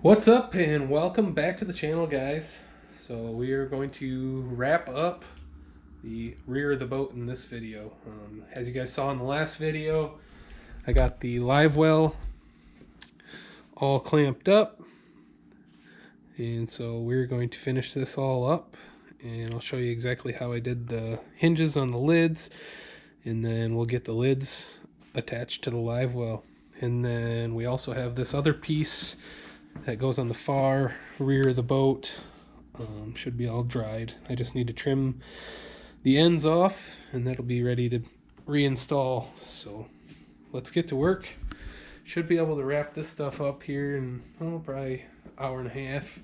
What's up and welcome back to the channel, guys. So we are going to wrap up the rear of the boat in this video. As you guys saw in the last video, I got the live well all clamped up, and so we're going to finish this all up, and I'll show you exactly how I did the hinges on the lids, and then we'll get the lids attached to the live well. And then we also have this other piece that goes on the far rear of the boat. Should be all dried. I just need to trim the ends off and that'll be ready to reinstall. So let's get to work. Should be able to wrap this stuff up here in probably an hour and a half.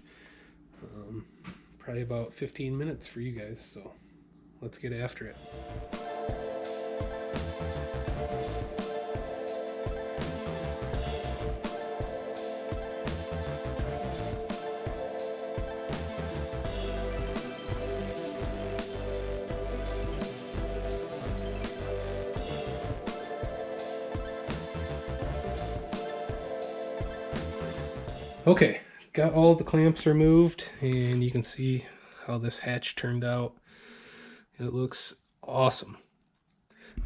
Probably about 15 minutes for you guys. So let's get after it. Okay, got all the clamps removed, and you can see how this hatch turned out. It looks awesome.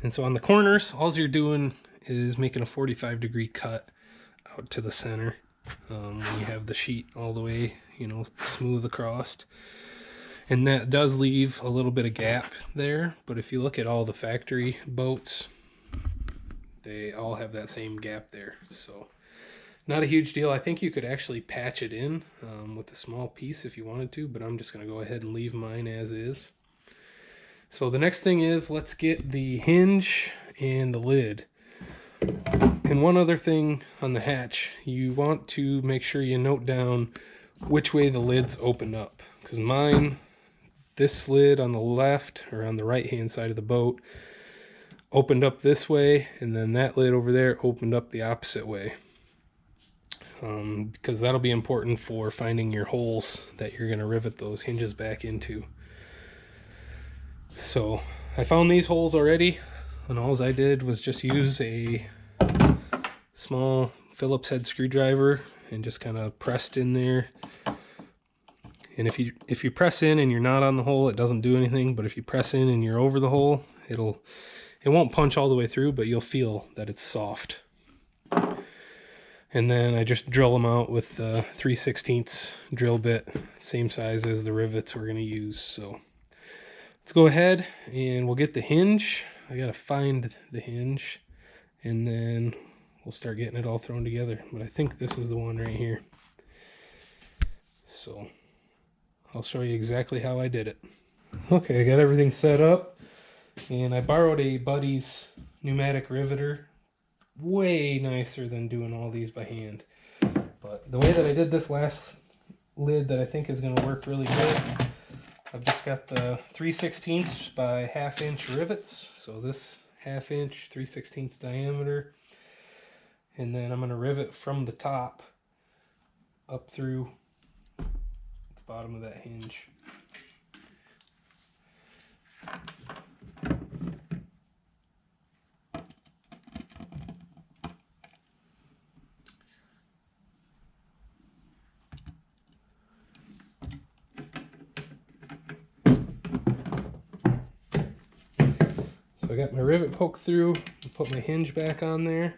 And so on the corners, all you're doing is making a 45-degree cut out to the center. When you have the sheet all the way, smooth across. And that does leave a little bit of gap there, but if you look at all the factory boats, they all have that same gap there. So not a huge deal. I think you could actually patch it in with a small piece if you wanted to, but I'm just going to go ahead and leave mine as is. So the next thing is, let's get the hinge and the lid. And one other thing on the hatch, you want to make sure you note down which way the lids open up. Because mine, this lid on the left, or on the right hand side of the boat, opened up this way, and then that lid over there opened up the opposite way. Because that'll be important for finding your holes that you're going to rivet those hinges back into. So I found these holes already, and all I did was just use a small Phillips head screwdriver and just kind of pressed in there. And if you press in and you're not on the hole, it doesn't do anything, but if you press in and you're over the hole, it won't punch all the way through, but you'll feel that it's soft. And then I just drill them out with the 3/16 drill bit, same size as the rivets we're going to use. So let's go ahead and we'll get the hinge. I got to find the hinge, and then we'll start getting it all thrown together. But I think this is the one right here. So I'll show you exactly how I did it. Okay, I got everything set up, and I borrowed a buddy's pneumatic riveter. Way nicer than doing all these by hand. But the way that I did this last lid that I think is going to work really good, I've just got the 3/16 by 1/2 inch rivets. So this 1/2 inch, 3/16 diameter. And then I'm going to rivet from the top up through the bottom of that hinge. I got my rivet poked through and put my hinge back on there,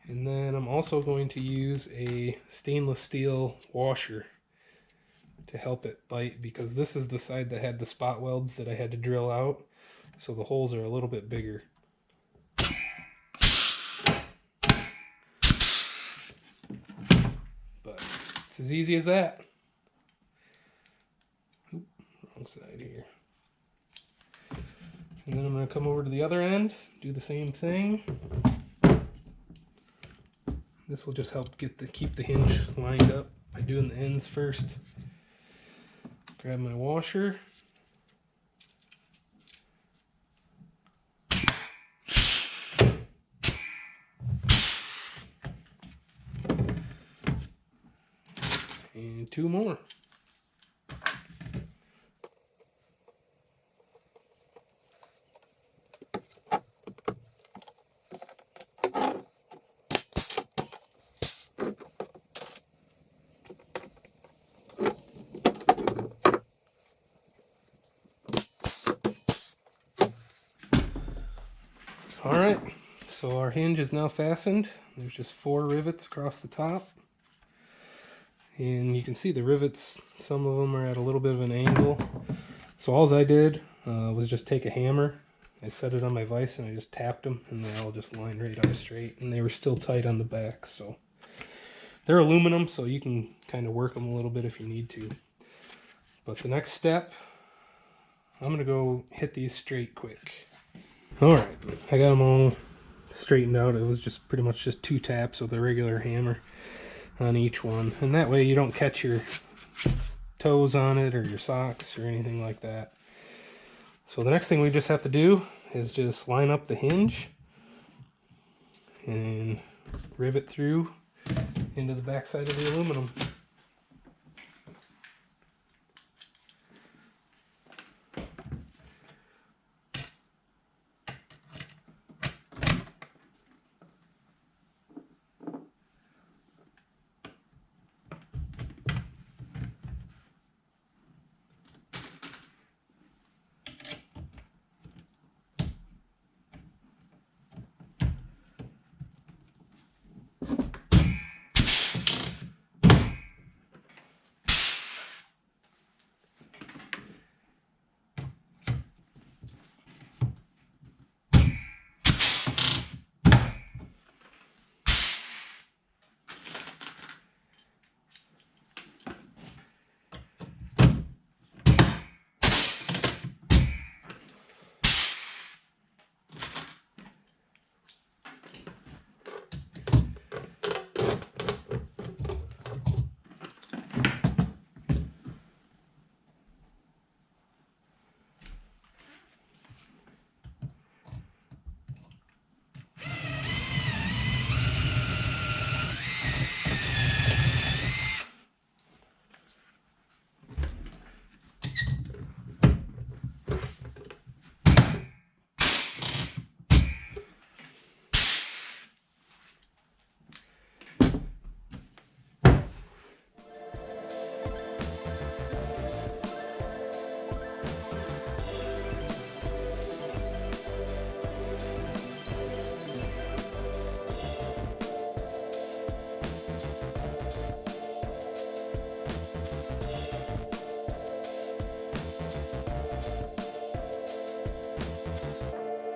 and then I'm also going to use a stainless steel washer to help it bite, because this is the side that had the spot welds that I had to drill out, so the holes are a little bit bigger. But it's as easy as that. Oop, wrong side here. And then I'm going to come over to the other end, do the same thing. This will just help keep the hinge lined up by doing the ends first. Grab my washer. And 2 more. All right, so our hinge is now fastened. There's just 4 rivets across the top. And you can see the rivets, some of them are at a little bit of an angle. So all I did was just take a hammer. I set it on my vise and I just tapped them and they all just lined right up straight, and they were still tight on the back. So they're aluminum, so you can kind of work them a little bit if you need to. But the next step, I'm gonna go hit these straight quick. All right, I got them all straightened out. It was just pretty much just 2 taps with a regular hammer on each one, and that way you don't catch your toes on it or your socks or anything like that. So the next thing we just have to do is just line up the hinge and rivet through into the backside of the aluminum.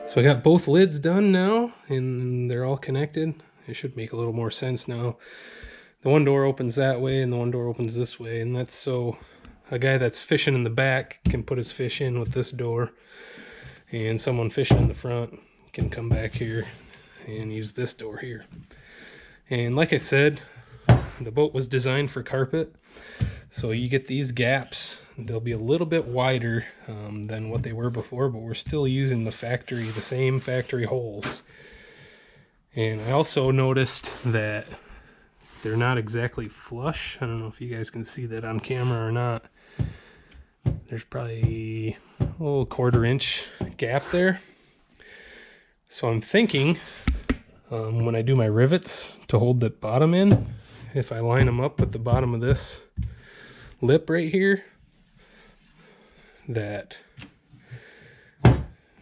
So I got both lids done now, and they're all connected. It should make a little more sense now. The one door opens that way and the one door opens this way, and that's so a guy that's fishing in the back can put his fish in with this door, and someone fishing in the front can come back here and use this door here. And like I said, the boat was designed for carpet, so you get these gaps. They'll be a little bit wider than what they were before, but we're still using the same factory holes. And I also noticed that they're not exactly flush. I don't know if you guys can see that on camera or not. There's probably a little 1/4 inch gap there. So I'm thinking when I do my rivets to hold the bottom in, if I line them up with the bottom of this lip right here, that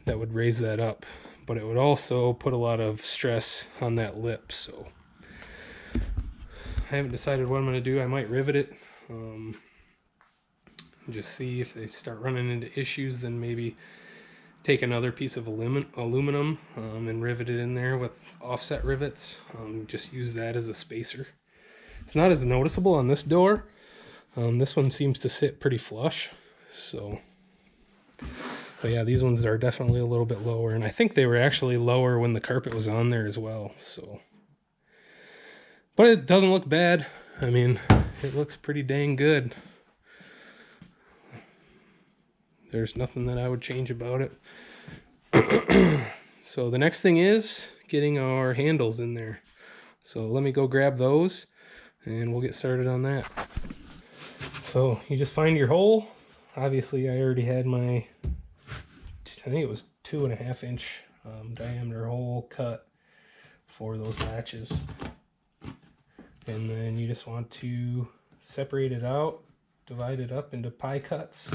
would raise that up, but it would also put a lot of stress on that lip. So I haven't decided what I'm going to do. I might rivet it, just see if they start running into issues, then maybe take another piece of aluminum and rivet it in there with offset rivets. Just use that as a spacer. It's not as noticeable on this door. This one seems to sit pretty flush, so. But yeah, these ones are definitely a little bit lower, and I think they were actually lower when the carpet was on there as well. So, but it doesn't look bad. I mean, it looks pretty dang good. There's nothing that I would change about it. So the next thing is getting our handles in there. So let me go grab those and we'll get started on that. So you just find your hole. Obviously I already had my, I think it was 2.5 inch diameter hole cut for those latches. And then you just want to separate it out, divide it up into pie cuts.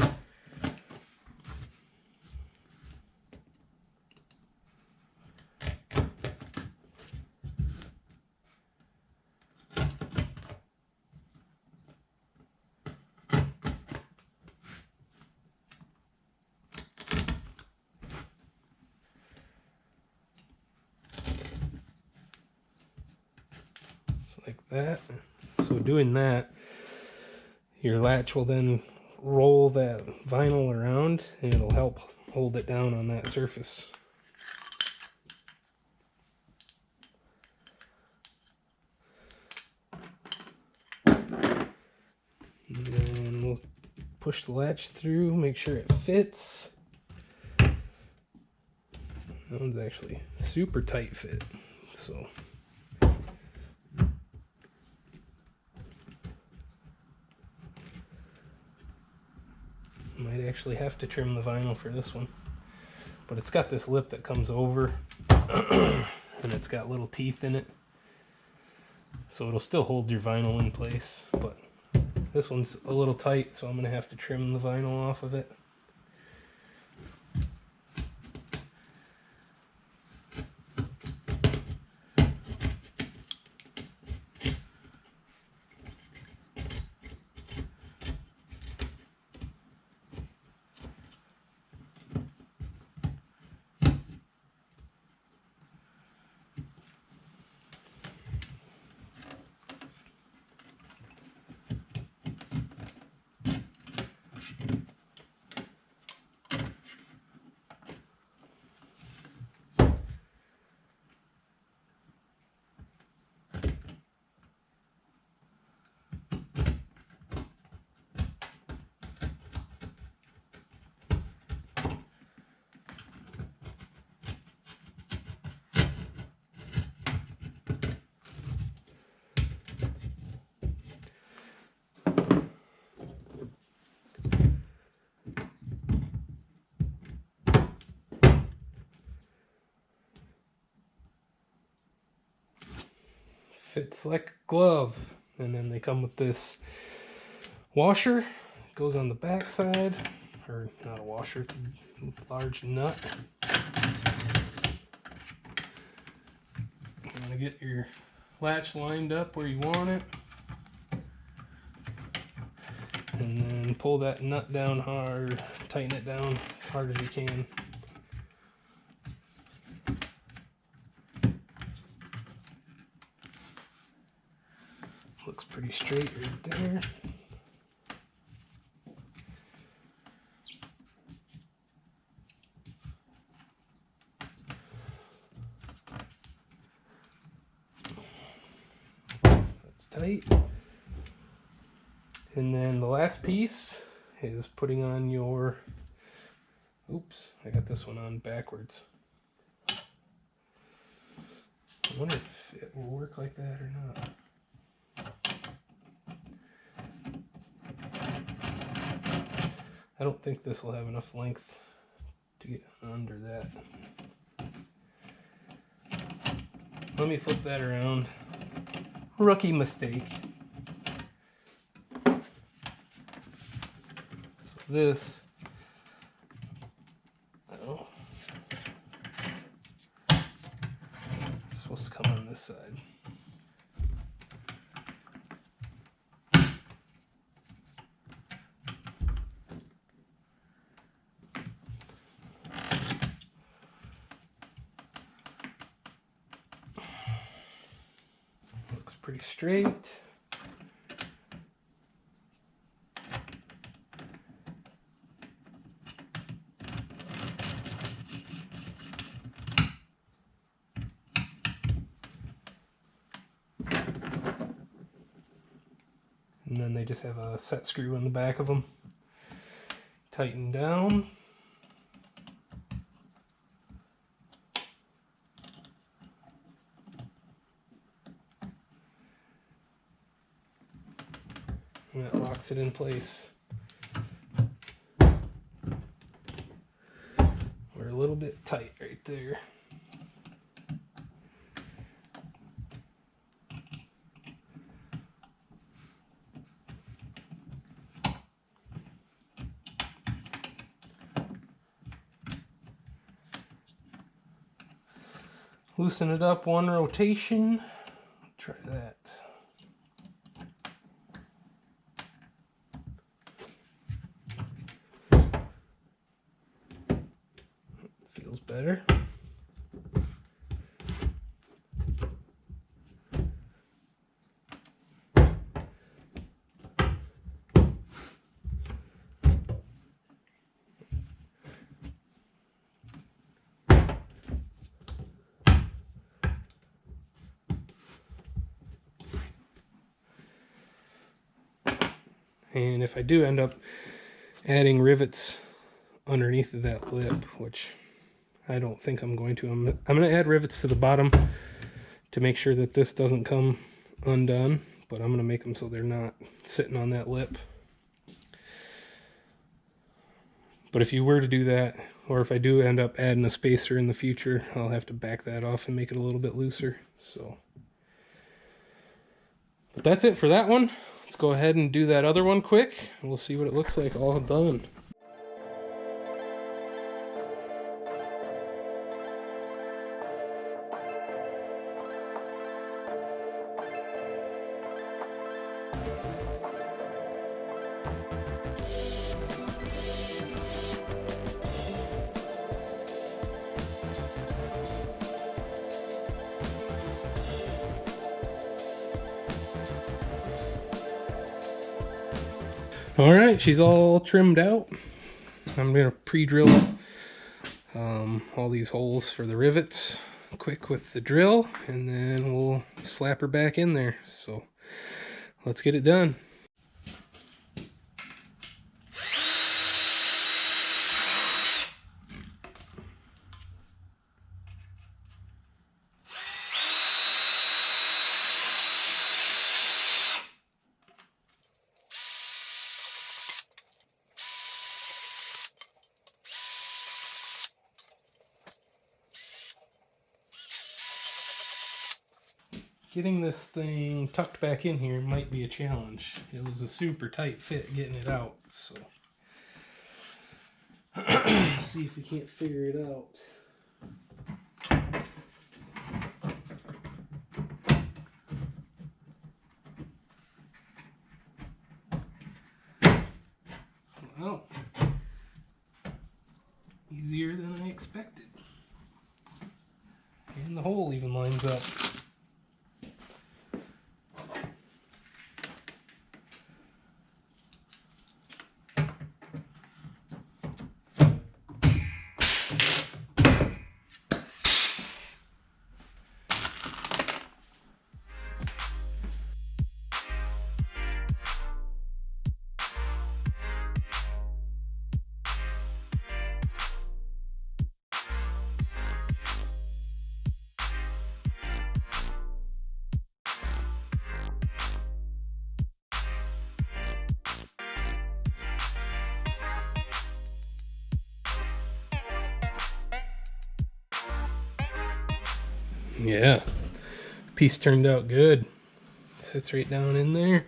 like that. So doing that, your latch will then roll that vinyl around and it'll help hold it down on that surface. And then we'll push the latch through, make sure it fits. That one's actually super tight fit, so might actually have to trim the vinyl for this one. But it's got this lip that comes over and it's got little teeth in it, so it'll still hold your vinyl in place, but this one's a little tight, so I'm gonna have to trim the vinyl off of it. Fits like a glove. And then they come with this washer. It goes on the back side, or not a washer, it's a large nut. You want to get your latch lined up where you want it, and then pull that nut down hard, tighten it down as hard as you can. Looks pretty straight right there. That's tight. And then the last piece is putting on your, oops, I got this one on backwards. I wonder if it will work like that or not. I don't think this will have enough length to get under that. Let me flip that around. Rookie mistake. So this, oh, it's supposed to come on this side. Pretty straight. And then they just have a set screw in the back of them. Tighten down. And that locks it in place. We're a little bit tight right there. Loosen it up one rotation. Try that. Feels better. And if I do end up adding rivets underneath of that lip, which I don't think I'm going to, I'm going to add rivets to the bottom to make sure that this doesn't come undone, but I'm going to make them so they're not sitting on that lip. But if you were to do that, or if I do end up adding a spacer in the future, I'll have to back that off and make it a little bit looser. So, but that's it for that one. Let's go ahead and do that other one quick, and we'll see what it looks like all done. All right, she's all trimmed out. I'm gonna pre-drill all these holes for the rivets quick with the drill, and then we'll slap her back in there. So let's get it done. Getting this thing tucked back in here might be a challenge. It was a super tight fit getting it out, so see if we can't figure it out. Well, easier than I expected. And the hole even lines up. Yeah, piece turned out good. Sits right down in there.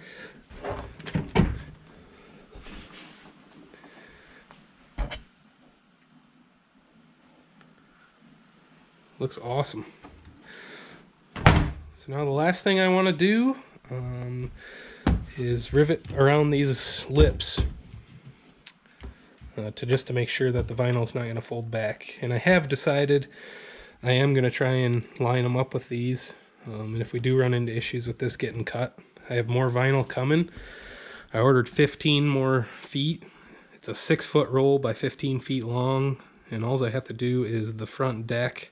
Looks awesome. So now the last thing I want to do is rivet around these lips to make sure that the vinyl's not going to fold back. And I have decided I am going to try and line them up with these. And if we do run into issues with this getting cut, I have more vinyl coming. I ordered 15 more feet. It's a 6-foot roll by 15 feet long. And all I have to do is the front deck,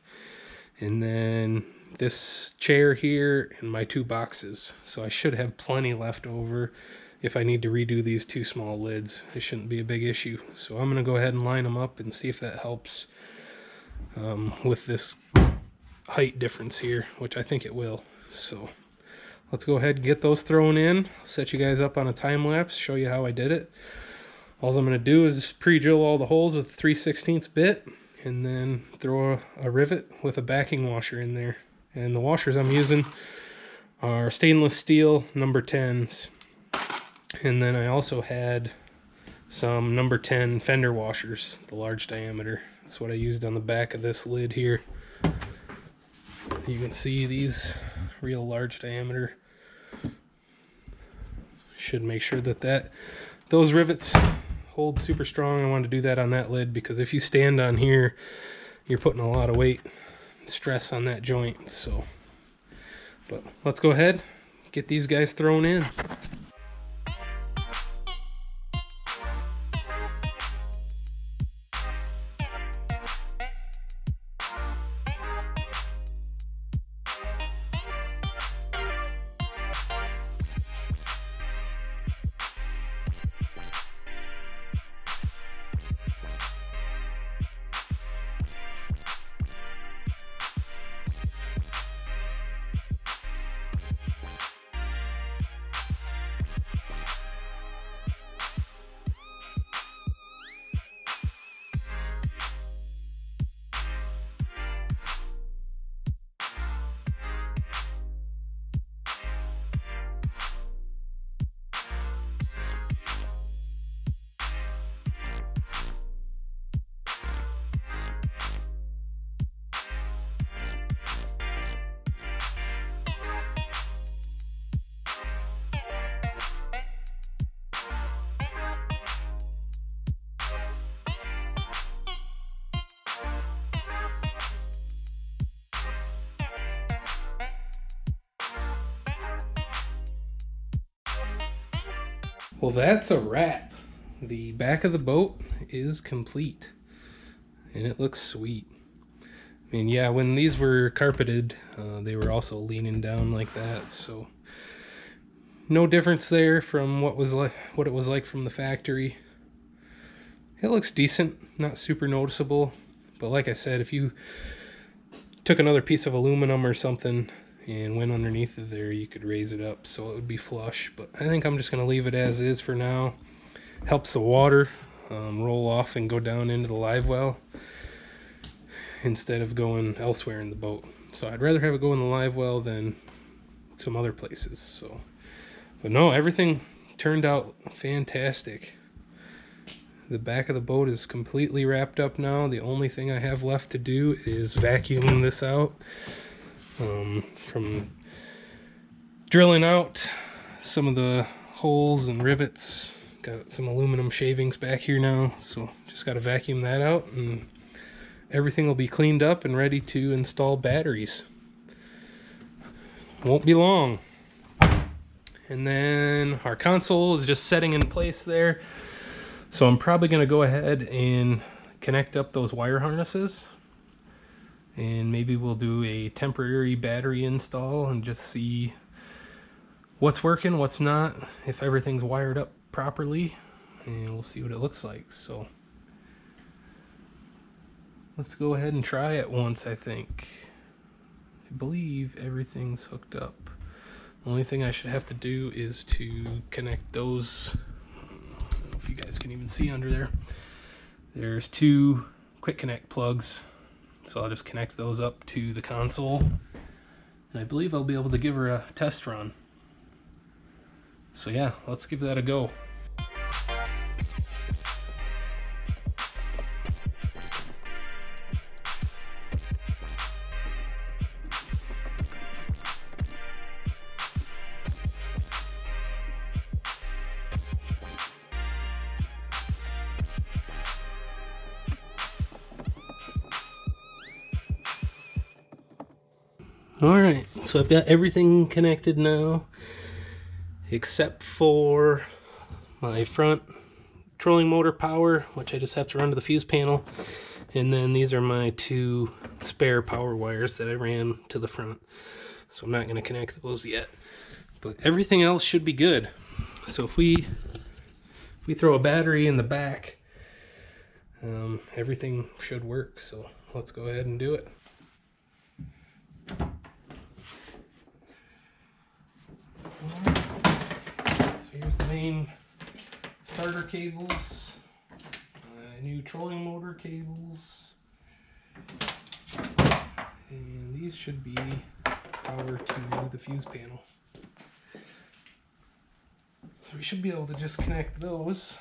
and then this chair here, and my 2 boxes. So I should have plenty left over if I need to redo these 2 small lids. It shouldn't be a big issue. So I'm going to go ahead and line them up and see if that helps with this height difference here, which I think it will. So let's go ahead and get those thrown in. I'll set you guys up on a time lapse, show you how I did it. All I'm going to do is pre-drill all the holes with a 3/16 bit, and then throw a rivet with a backing washer in there. And the washers I'm using are stainless steel number 10s. And then I also had some number 10 fender washers, the large diameter. That's what I used on the back of this lid here. You can see these real large diameter. Should make sure that those rivets hold super strong. I wanted to do that on that lid because if you stand on here, you're putting a lot of weight and stress on that joint. So, but let's go ahead, get these guys thrown in. Well, that's a wrap. The back of the boat is complete, and it looks sweet. I mean, yeah, when these were carpeted, they were also leaning down like that, so no difference there from what it was like from the factory. It looks decent, not super noticeable, but like I said, if you took another piece of aluminum or something and went underneath of there, you could raise it up so it would be flush. But I think I'm just going to leave it as is for now. Helps the water roll off and go down into the live well instead of going elsewhere in the boat. So I'd rather have it go in the live well than some other places. So, but no, everything turned out fantastic. The back of the boat is completely wrapped up now. The only thing I have left to do is vacuum this out from drilling out some of the holes and rivets. Got some aluminum shavings back here now, so just got to vacuum that out and everything will be cleaned up and ready to install batteries. Won't be long. And then our console is just setting in place there. So I'm probably going to go ahead and connect up those wire harnesses. And maybe we'll do a temporary battery install and just see what's working, what's not, if everything's wired up properly. And we'll see what it looks like. So let's go ahead and try it once, I think. I believe everything's hooked up. The only thing I should have to do is to connect those. I don't know if you guys can even see under there. There's two quick connect plugs. So I'll just connect those up to the console. And I believe I'll be able to give her a test run. So yeah, let's give that a go. Alright, so I've got everything connected now except for my front trolling motor power, which I just have to run to the fuse panel, and then these are my two spare power wires that I ran to the front. So I'm not going to connect those yet, but everything else should be good. So if we throw a battery in the back, everything should work. So let's go ahead and do it. So here's the main starter cables, new trolling motor cables, and these should be power to the fuse panel. So we should be able to just connect those.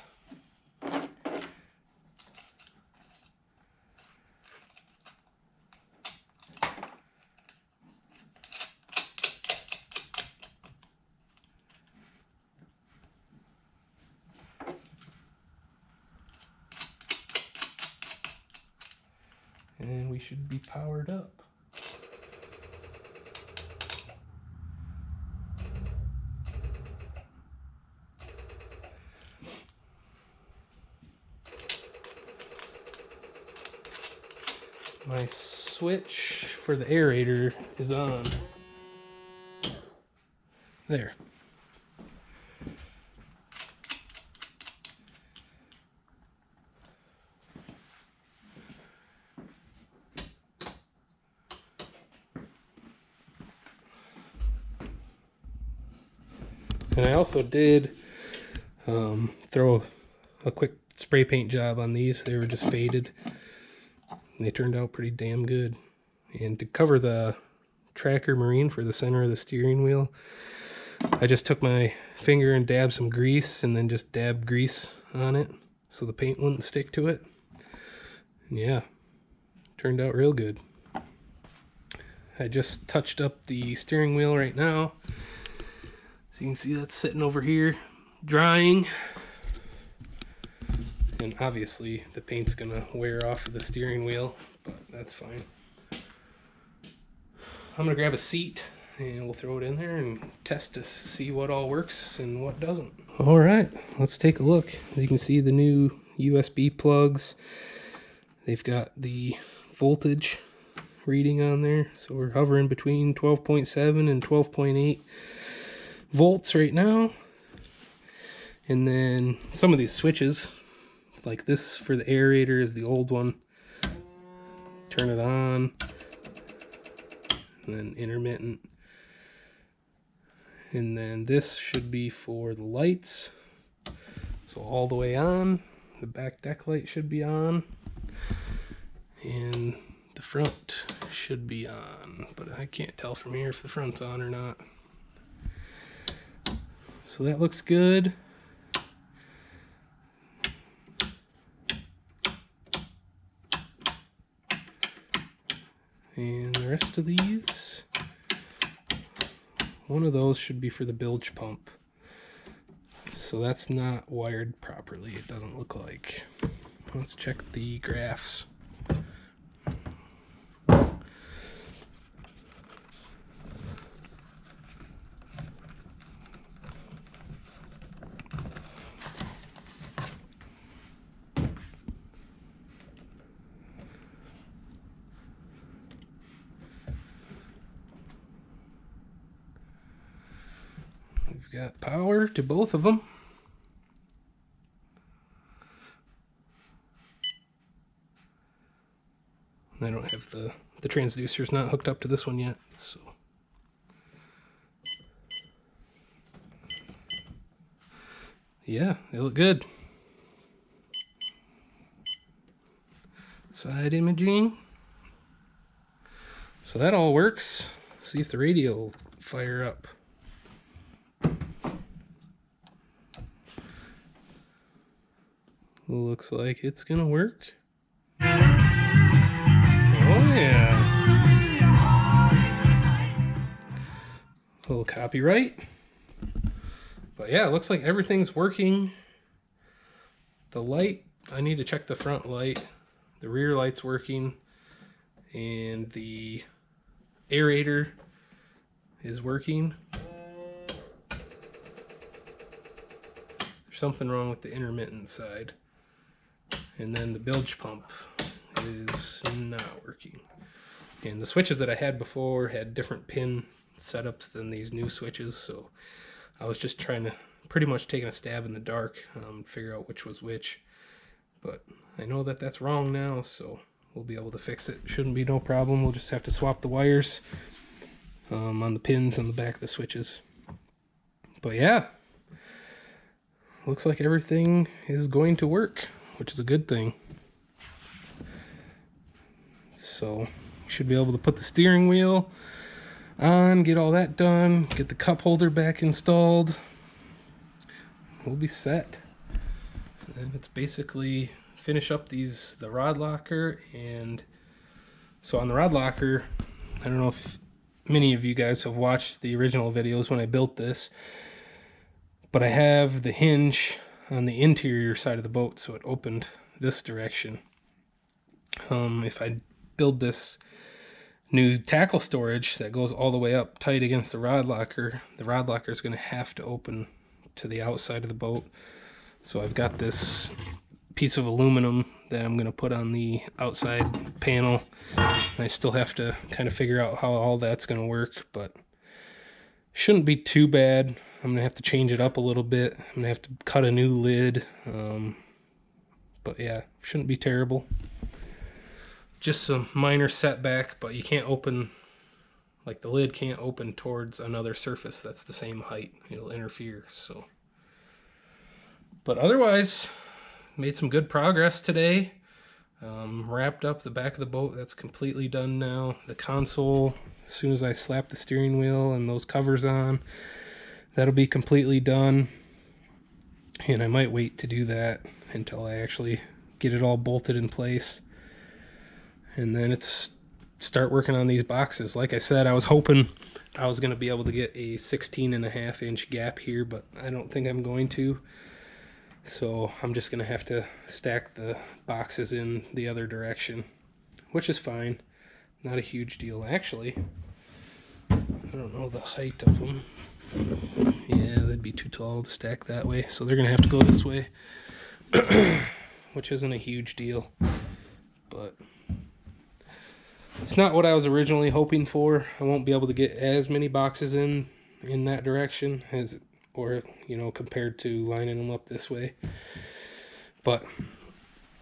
And we should be powered up. My switch for the aerator is on. There. And I also did throw a quick spray paint job on these. They were just faded. And they turned out pretty damn good. And to cover the tracker marine for the center of the steering wheel, I just took my finger and dabbed some grease and then just dabbed grease on it so the paint wouldn't stick to it. And yeah, turned out real good. I just touched up the steering wheel right now. So you can see that's sitting over here drying, and obviously the paint's gonna wear off of the steering wheel, but that's fine. I'm gonna grab a seat and we'll throw it in there and test to see what all works and what doesn't. All right, let's take a look. You can see the new USB plugs. They've got the voltage reading on there, so we're hovering between 12.7 and 12.8 volts right now. And then some of these switches, like this for the aerator is the old one. Turn it on, and then intermittent. And then this should be for the lights, so all the way on. The back deck light should be on, and the front should be on, but I can't tell from here if the front's on or not. So that looks good. And the rest of these, one of those should be for the bilge pump. So that's not wired properly, it doesn't look like. Let's check the graphs. We've got power to both of them. I don't have the transducer's not hooked up to this one yet, so. Yeah, they look good. Side imaging. So that all works. See if the radio will fire up. Looks like it's gonna work. Oh yeah. A little copyright. But yeah, it looks like everything's working. The light, I need to check the front light. The rear light's working. And the aerator is working. There's something wrong with the intermittent side. And then the bilge pump is not working. And the switches that I had before had different pin setups than these new switches, so I was just trying to pretty much taking a stab in the dark, figure out which was which. But I know that that's wrong now, so we'll be able to fix it. Shouldn't be no problem. We'll just have to swap the wires on the pins on the back of the switches. But yeah, looks like everything is going to work, which is a good thing. So should be able to put the steering wheel on, get all that done, get the cup holder back installed. We'll be set. And it's basically finish up the rod locker. And so on the rod locker, I don't know if many of you guys have watched the original videos when I built this, but I have the hinge on the interior side of the boat, so it opened this direction. If I build this new tackle storage that goes all the way up tight against the rod locker is going to have to open to the outside of the boat. So I've got this piece of aluminum that I'm going to put on the outside panel. I still have to kind of figure out how all that's going to work, but shouldn't be too bad. I'm gonna have to change it up a little bit. I'm gonna have to cut a new lid, but yeah, shouldn't be terrible. Just some minor setback, but you can't open, like the lid can't open towards another surface that's the same height. It'll interfere, so. But otherwise, made some good progress today. Wrapped up the back of the boat, that's completely done now. The console, as soon as I slap the steering wheel and those covers on, that'll be completely done. And I might wait to do that until I actually get it all bolted in place. And then it's start working on these boxes. Like I said, I was hoping I was going to be able to get a 16.5-inch gap here, but I don't think I'm going to. So I'm just going to have to stack the boxes in the other direction, which is fine. Not a huge deal. Actually, I don't know the height of them. Yeah, that'd be too tall to stack that way, so they're gonna have to go this way. Which isn't a huge deal, but it's not what I was originally hoping for. I won't be able to get as many boxes in that direction as, or you know, compared to lining them up this way. But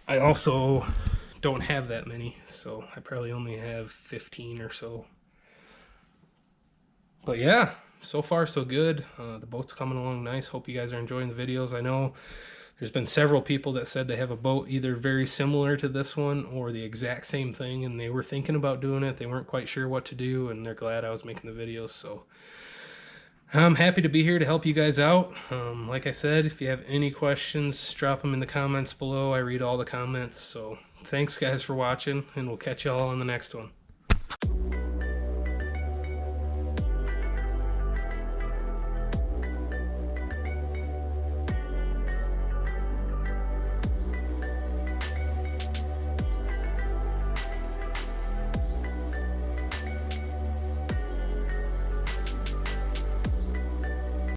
I also don't have that many, so I probably only have 15 or so. But yeah, so far so good. The boat's coming along nice. Hope you guys are enjoying the videos. I know there's been several people that said they have a boat either very similar to this one or the exact same thing, and they were thinking about doing it. They weren't quite sure what to do, and they're glad I was making the videos. So I'm happy to be here to help you guys out. Like I said, if you have any questions, drop them in the comments below. I read all the comments. So thanks guys for watching, and we'll catch you all on the next one.